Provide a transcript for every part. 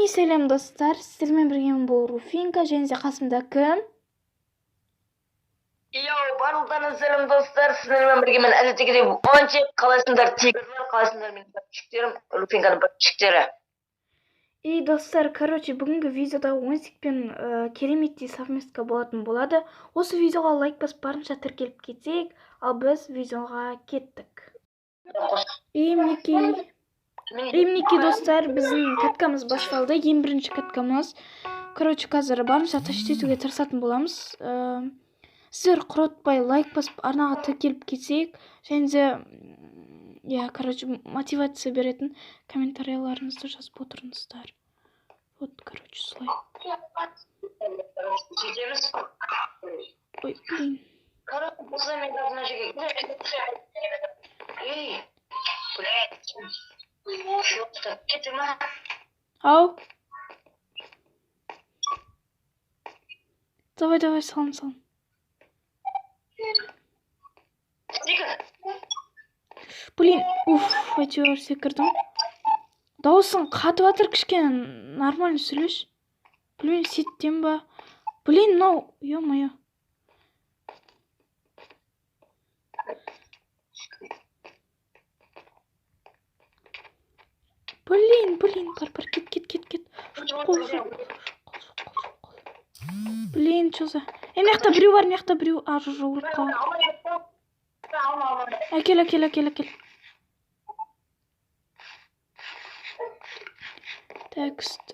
Сәлем достар, сіздермен бірге бұл Руфинка және де қасымда кім? Барлықтарыңызға сәлем достар, сіздермен біргемен әдеттегідей ончик қалайсыңдар, тигрлер қалайсыңдар, менің подписчиктерім, Руфинканың подписчиктері. Достар, бүгінгі видеода ончикпен кереметтей совместка болатын болады. Осы видеоға лайк басып барынша тіркеліп кетсек, ал біз видеоға кеттік. Мінекей достар, біздің каткамыз башталды. Ең бірінші каткамыз. Қазір барынша ташит етуге тырысатын боламыз. Сіздер құротпай лайк басып арнаға тіркеліп кетсек, және де мотивация беретін комментарияларыңызды жазып отырыңыздар. Вот, солай. Ой, блин. Ау. Давай, салам. Блин, әйтеуір секірдім. Дауысың қатып жатыр кішкене, нормально сөйлеш. Білмеймін, сеттен ба. Блин, мынау, ё-моё. Блин, бар, кет. Блин, что за? Мияқта біреу бар, жоқ. Әкел. Текст,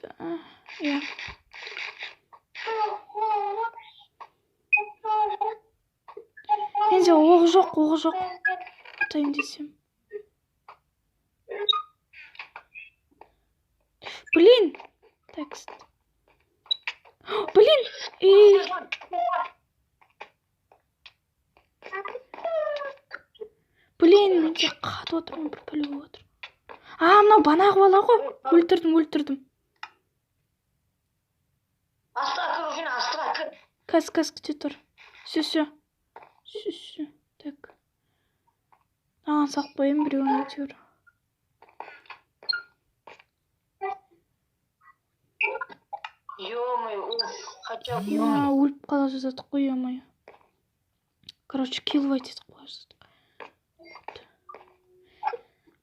я. Менде оғы жоқ. Атайын десем. Блин, текст. Блин, Блин, менде қатып отырмын, бір пәле болып отыр. Мынау банағы бала ғой. Өлтірдім. Кас, где тұр? Все. Так. Сақ қойым біреуін әйтеуір. Өліп қала жазадық қой, ё-моё. Килвайт етіп қала жазадық.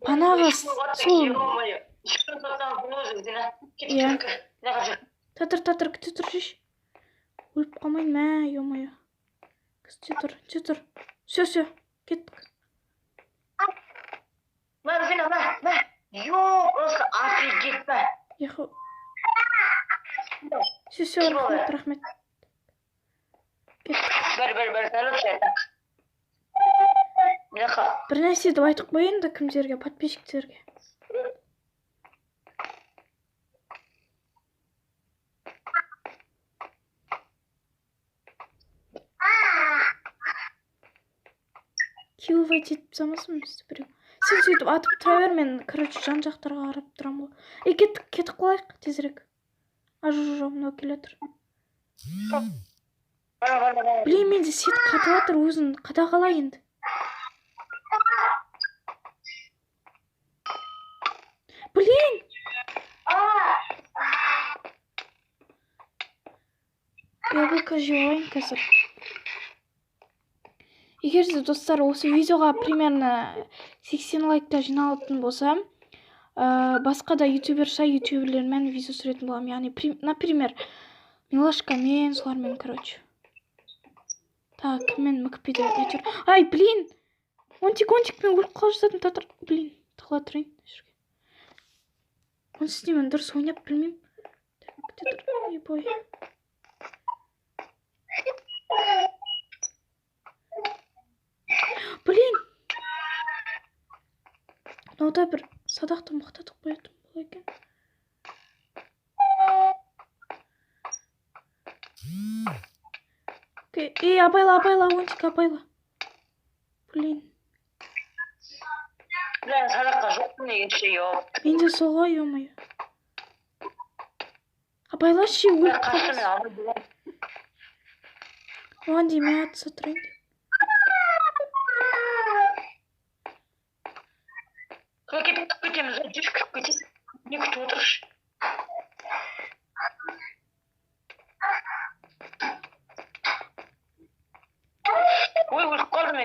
Банағы сол. Татыр, күте тұр жеш. Өліп қалмайын, мә, ё-моё. Күте тұр. Все, кеттік. Мә. Просто офигеть, мә. Все, рахмет. Бір нәрседі айтып қойын да кімдерге, подписчиктерге. Килвайт етіп самасын бізді біреу. Сен сөйтіп атып тұра бер, мен, жан жақтарға қарап тұрам ғой. Кетіп қалайық, тезірек. Жоқ, мынау келетір. Блин, менде сет қатып жатыр, өзін қадағалай енді. Блин! Яблоко жеуайын қазір. Егер де достар осы видеоға примерно 80 лайкта жиналатын болса, басқа да ютуберлермен видео түсіретін болам. Яғни, например, Милашкамен, солармен, Так, кіммен мүкіпеді әйтеуір. Ай, блин! Ончикпен өліп қала жазатын татыр. Блин, тығыла тұрайын. Оны істеймін, дұрыс ойнап білмеймін. Ебой. Блин! Мынауда бір садақты мықтатып қоятын бол екен. Абайла, ончик, абайла. Блин. Садаққа жоқтың негенше, Менде солға, ё-моё. Абайлашы, өліп қаласың. Оған деймей атса тұрайын. Кетеміз, жүз кіріп кетесің. Не күтіп отыршы?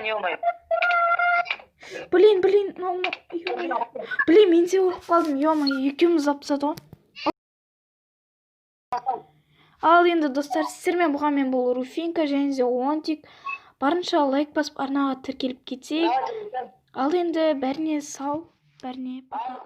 ё-моё. Блин, ё-моё. Блин, мен сен ұрып қалдым, ё-моё, екеуміз апсады ғой. Ал енді достар, сіздермен болған мен бұл Руфинка және де Онтик. Барынша лайк басып арнаға тіркеліп кетсек. Ал енді бәріне сау, бәріне пока.